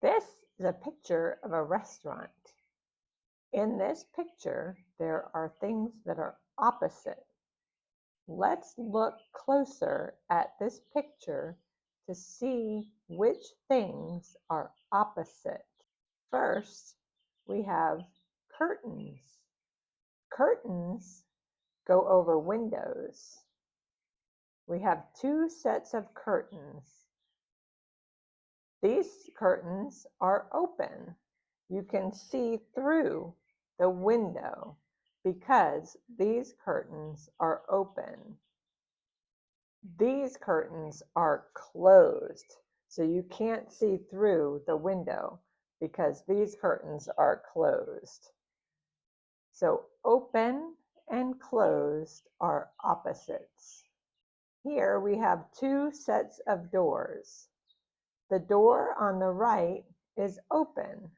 This is a picture of a restaurant. In this picture, there are things that are opposite. Let's look closer at this picture to see which things are opposite. First, we have curtains. Curtains go over windows. We have two sets of curtains. These curtains are open. You can see through the window because these curtains are open. These curtains are closed, so you can't see through the window because these curtains are closed. So open and closed are opposites. Here we have two sets of doors. The door on the right is open.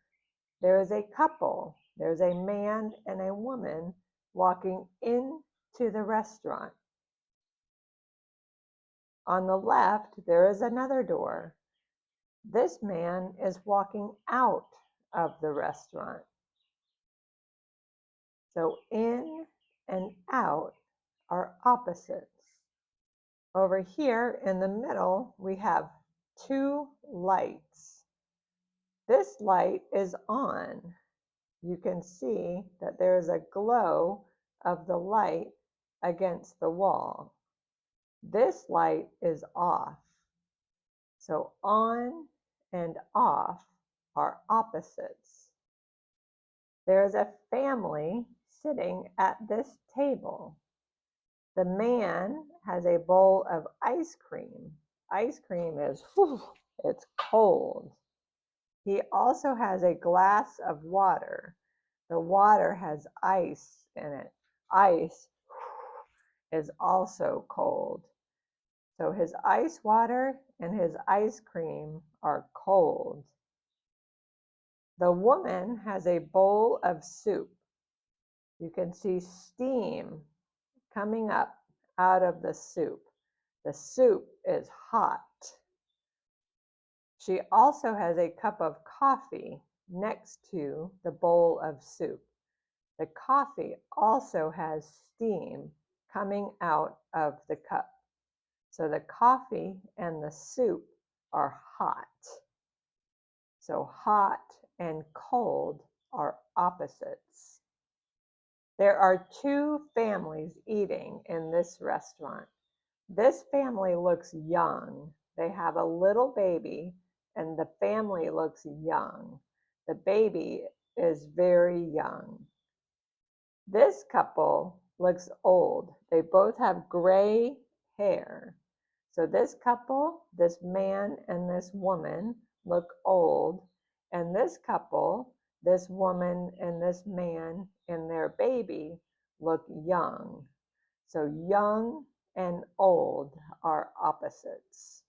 There is a couple. There's a man and a woman walking into the restaurant. On the left, there is another door. This man is walking out of the restaurant. So in and out are opposites. Over here in the middle, we have two lights. This light is on. You can see that there is a glow of the light against the wall. This light is off. So on and off are opposites. There is a family sitting at this table. The man has a bowl of ice cream. Ice cream is, it's cold. He also has a glass of water. The water has ice in it. Ice is also cold. So his ice water and his ice cream are cold. The woman has a bowl of soup. You can see steam coming up out of the soup. The soup is hot. She also has a cup of coffee next to the bowl of soup. The coffee also has steam coming out of the cup. So the coffee and the soup are hot. So hot and cold are opposites. There are two families eating in this restaurant. This family looks young. They have a little baby and the family looks young. The baby is very young. This couple looks old. They both have gray hair. So this couple, this man and this woman, look old. And this couple, this woman and this man and their baby, look young. So young and old are opposites.